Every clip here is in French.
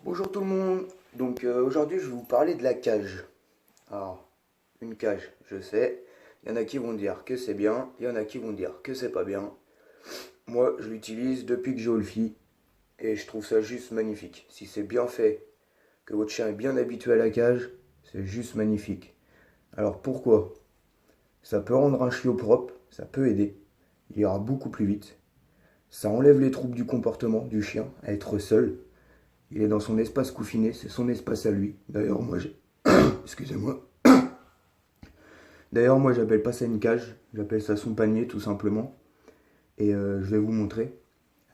Bonjour tout le monde. Donc aujourd'hui je vais vous parler de la cage. Alors, une cage, je sais, il y en a qui vont dire que c'est bien, il y en a qui vont dire que c'est pas bien. Moi je l'utilise depuis que j'ai Olfi et je trouve ça juste magnifique. Si c'est bien fait, que votre chien est bien habitué à la cage, c'est juste magnifique. Alors pourquoi? Ça peut rendre un chiot propre, ça peut aider, il ira beaucoup plus vite. Ça enlève les troubles du comportement du chien à être seul. Il est dans son espace coufiné, c'est son espace à lui. D'ailleurs, moi, j'ai... Excusez-moi. D'ailleurs, moi, j'appelle pas ça une cage, j'appelle ça son panier, tout simplement. Et je vais vous montrer,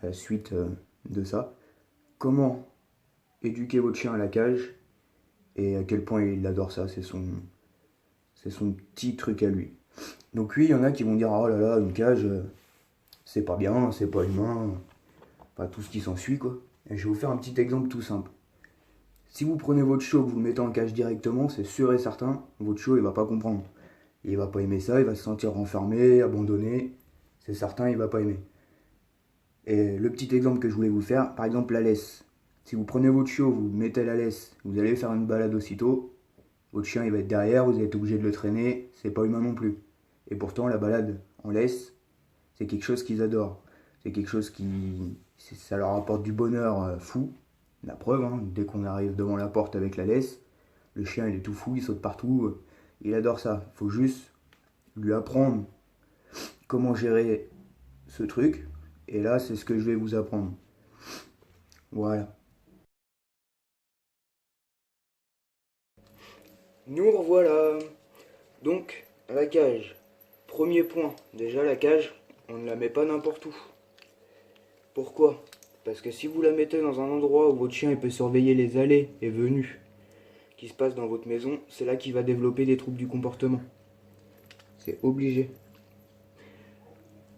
à la suite de ça, comment éduquer votre chien à la cage et à quel point il adore ça. C'est son petit truc à lui. Donc oui, il y en a qui vont dire, oh là là, une cage, c'est pas bien, c'est pas humain. Enfin, tout ce qui s'ensuit, quoi. Et je vais vous faire un petit exemple tout simple. Si vous prenez votre chiot, que vous le mettez en cage directement, c'est sûr et certain, votre chiot, il va pas comprendre. Il va pas aimer ça, il va se sentir renfermé, abandonné. C'est certain, il va pas aimer. Et le petit exemple que je voulais vous faire, par exemple la laisse. Si vous prenez votre chiot, vous mettez la laisse, vous allez faire une balade aussitôt, votre chien il va être derrière, vous êtes obligé de le traîner, c'est pas humain non plus. Et pourtant la balade en laisse, c'est quelque chose qu'ils adorent. C'est quelque chose qui... ça leur apporte du bonheur fou. La preuve, hein, dès qu'on arrive devant la porte avec la laisse, le chien il est tout fou, il saute partout, il adore ça. Il faut juste lui apprendre comment gérer ce truc. Et là, c'est ce que je vais vous apprendre. Voilà. Nous revoilà. Donc, la cage. Premier point. Déjà, la cage, on ne la met pas n'importe où. Pourquoi? Parce que si vous la mettez dans un endroit où votre chien il peut surveiller les allées et venues qui se passent dans votre maison, c'est là qu'il va développer des troubles du comportement. C'est obligé.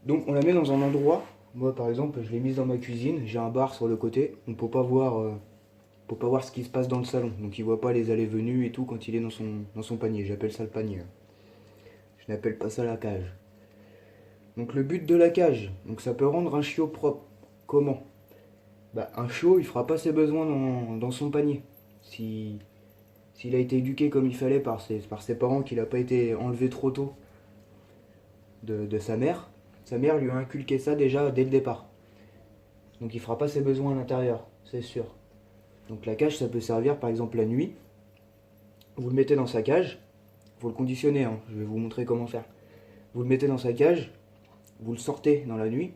Donc on la met dans un endroit, moi par exemple je l'ai mise dans ma cuisine, j'ai un bar sur le côté, on peut pas voir ce qui se passe dans le salon. Donc il voit pas les allées venues et tout quand il est dans son panier, j'appelle ça le panier. Je n'appelle pas ça la cage. Donc le but de la cage, donc ça peut rendre un chiot propre. Comment? Bah un chiot il fera pas ses besoins dans son panier. S'il a été éduqué comme il fallait par ses parents, qu'il n'a pas été enlevé trop tôt de sa mère lui a inculqué ça déjà dès le départ. Donc il fera pas ses besoins à l'intérieur, c'est sûr. Donc la cage, ça peut servir par exemple la nuit. Vous le mettez dans sa cage, vous le conditionnez, hein, je vais vous montrer comment faire. Vous le mettez dans sa cage, vous le sortez dans la nuit,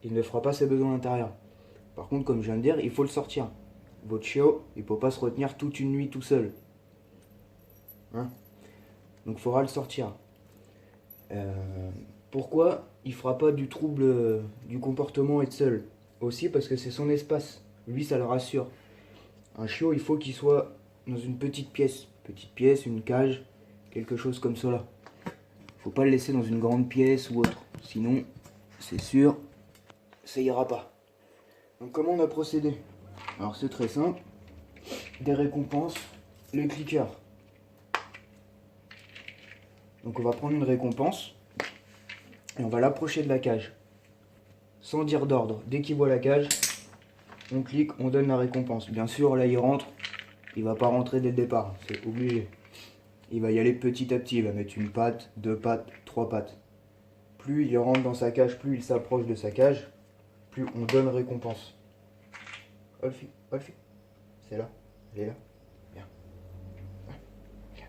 il ne fera pas ses besoins à l'intérieur. Par contre, comme je viens de dire, il faut le sortir. Votre chiot, il ne peut pas se retenir toute une nuit tout seul. Hein? Donc il faudra le sortir. Pourquoi il fera pas du trouble du comportement être seul? Aussi parce que c'est son espace. Lui, ça le rassure. Un chiot, il faut qu'il soit dans une petite pièce. Petite pièce, une cage, quelque chose comme cela. Faut pas le laisser dans une grande pièce ou autre. Sinon, c'est sûr, ça ira pas. Donc comment on a procédé? Alors c'est très simple. Des récompenses, le clicker. Donc on va prendre une récompense et on va l'approcher de la cage. Sans dire d'ordre. Dès qu'il voit la cage, on clique, on donne la récompense. Bien sûr, là il rentre. Il va pas rentrer dès le départ, c'est obligé. Il va y aller petit à petit, il va mettre une patte, deux pattes, trois pattes. Plus il rentre dans sa cage, plus il s'approche de sa cage, plus on donne récompense. Olfi, Olfi, c'est là, elle est là, viens. Viens.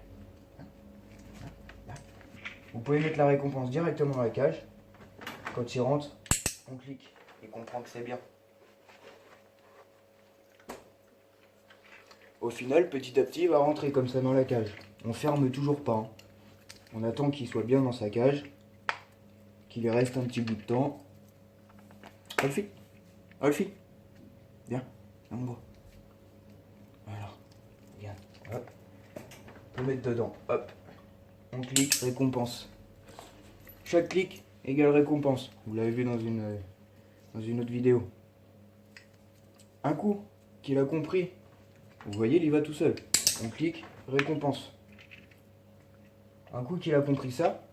Là. Vous pouvez mettre la récompense directement dans la cage. Quand il rentre, on clique, il comprend que c'est bien. Au final, petit à petit, il va rentrer comme ça dans la cage. On ferme toujours pas. Hein. On attend qu'il soit bien dans sa cage, qu'il lui reste un petit bout de temps. Olfi, Olfi, viens, on me voit. Voilà, viens, hop. On peut mettre dedans, hop. On clique, récompense. Chaque clic égale récompense. Vous l'avez vu dans une autre vidéo. Un coup qu'il a compris, vous voyez, il y va tout seul. On clique, récompense. Un coup qu'il a compris ça,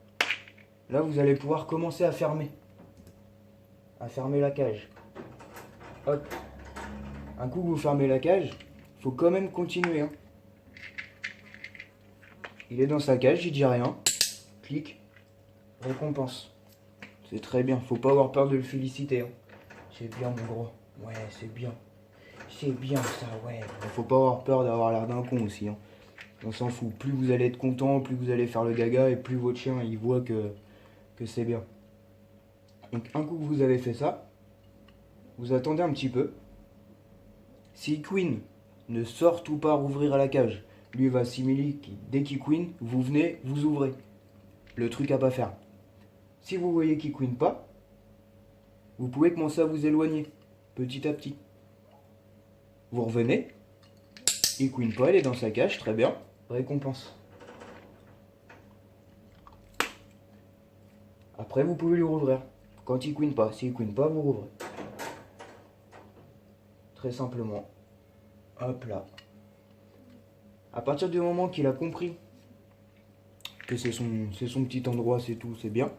là vous allez pouvoir commencer à fermer. À fermer la cage. Hop. Un coup que vous fermez la cage, faut quand même continuer. Hein. Il est dans sa cage, il dit rien. Clic, récompense. C'est très bien, faut pas avoir peur de le féliciter. Hein. C'est bien mon gros. Ouais, c'est bien. C'est bien ça, ouais. Faut pas avoir peur d'avoir l'air d'un con aussi. Hein. On s'en fout. Plus vous allez être content, plus vous allez faire le gaga et plus votre chien il voit que c'est bien. Donc un coup que vous avez fait ça, vous attendez un petit peu. Si Queen ne sort ou pas rouvrir à la cage, lui va assimiler dès qu'il Queen, vous venez, vous ouvrez. Le truc à pas faire. Si vous voyez qu'il Queen pas, vous pouvez commencer à vous éloigner petit à petit. Vous revenez, il Queen pas, il est dans sa cage, très bien, récompense. Après vous pouvez lui rouvrir. Quand il Queen pas, s'il Queen pas, vous rouvrez. Très simplement. Hop là. À partir du moment qu'il a compris que c'est son petit endroit, c'est tout, c'est bien,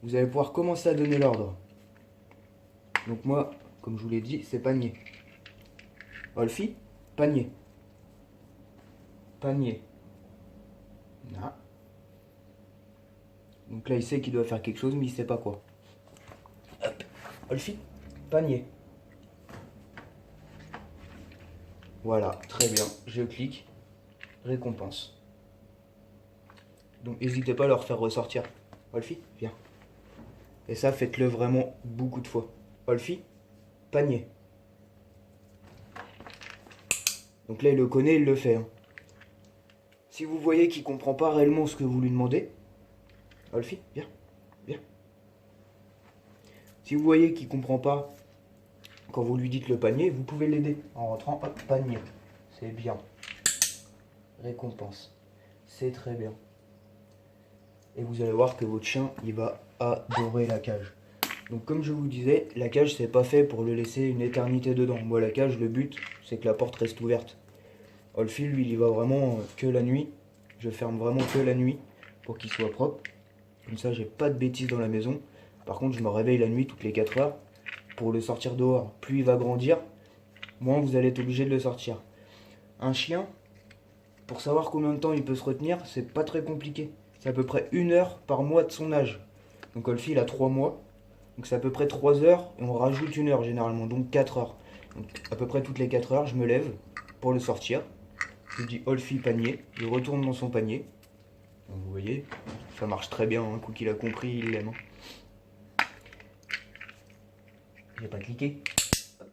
vous allez pouvoir commencer à donner l'ordre. Donc moi, comme je vous l'ai dit, c'est panier. Olfi, panier. Panier. Là. Donc là, il sait qu'il doit faire quelque chose, mais il sait pas quoi. Hop. Olfi, panier. Voilà, très bien. Je clique. Récompense. Donc n'hésitez pas à leur faire ressortir. Olfi, viens. Et ça, faites-le vraiment beaucoup de fois. Olfi, panier. Donc là, il le connaît, il le fait. Hein. Si vous voyez qu'il ne comprend pas réellement ce que vous lui demandez, Olfi, viens, viens. Si vous voyez qu'il ne comprend pas quand vous lui dites le panier, vous pouvez l'aider en rentrant, hop, panier. C'est bien. Récompense. C'est très bien. Et vous allez voir que votre chien, il va adorer la cage. Donc comme je vous disais, la cage, c'est pas fait pour le laisser une éternité dedans. Moi, la cage, le but, c'est que la porte reste ouverte. Olfi, lui, il y va vraiment que la nuit. Je ferme vraiment que la nuit pour qu'il soit propre. Comme ça, j'ai pas de bêtises dans la maison. Par contre, je me réveille la nuit toutes les 4 heures pour le sortir dehors. Plus il va grandir, moins vous allez être obligé de le sortir. Un chien, pour savoir combien de temps il peut se retenir, c'est pas très compliqué. C'est à peu près 1 heure par mois de son âge. Donc Olfi, il a 3 mois. Donc c'est à peu près 3 heures et on rajoute 1 heure généralement, donc 4 heures. Donc à peu près toutes les 4 heures, je me lève pour le sortir. Je lui dis Olfi panier, il retourne dans son panier. Donc vous voyez, ça marche très bien, un coup qu'il a compris, il l'aime. J'ai pas cliqué. Hop.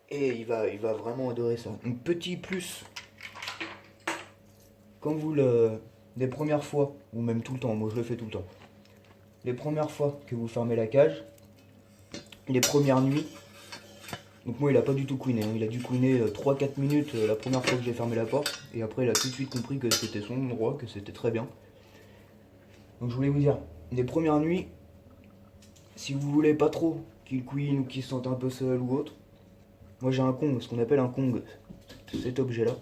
Et il va vraiment adorer ça. Un petit plus, quand vous des premières fois, ou même tout le temps, moi je le fais tout le temps. Les premières fois que vous fermez la cage, les premières nuits, donc moi il a pas du tout couiné, hein. Il a dû couiner 3-4 minutes la première fois que j'ai fermé la porte, et après il a tout de suite compris que c'était son endroit, que c'était très bien. Donc je voulais vous dire, les premières nuits, si vous voulez pas trop qu'il couine ou qu'il se sente un peu seul ou autre, moi j'ai un Kong, ce qu'on appelle un Kong, cet objet là.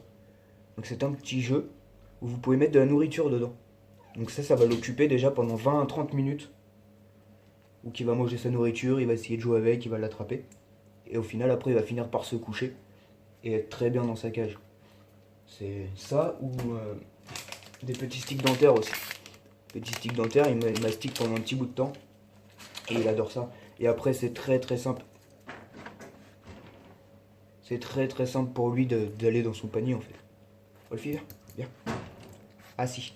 Donc c'est un petit jeu où vous pouvez mettre de la nourriture dedans. Donc ça va l'occuper déjà pendant 20 à 30 minutes. Ou qu'il va manger sa nourriture, il va essayer de jouer avec, il va l'attraper. Et au final, après, il va finir par se coucher et être très bien dans sa cage. C'est ça ou des petits sticks dentaires aussi. Petits sticks dentaires, il mastique pendant un petit bout de temps. Et il adore ça. Et après, c'est très très simple. C'est très très simple pour lui d'aller dans son panier en fait. Olfi, viens, viens. Assis.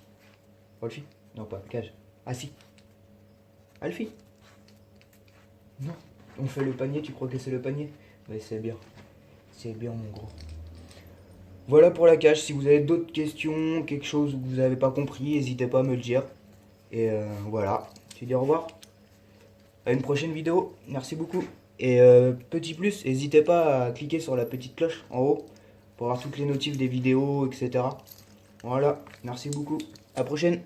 Olfi, non pas, cage. Assis. Alfie. Non, on fait le panier, tu crois que c'est le panier? Mais c'est bien. C'est bien mon gros. Voilà pour la cage, si vous avez d'autres questions, quelque chose que vous n'avez pas compris, n'hésitez pas à me le dire. Et voilà, je dis au revoir. À une prochaine vidéo, merci beaucoup. Et petit plus, n'hésitez pas à cliquer sur la petite cloche en haut pour avoir toutes les notifs des vidéos, etc. Voilà, merci beaucoup. À la prochaine.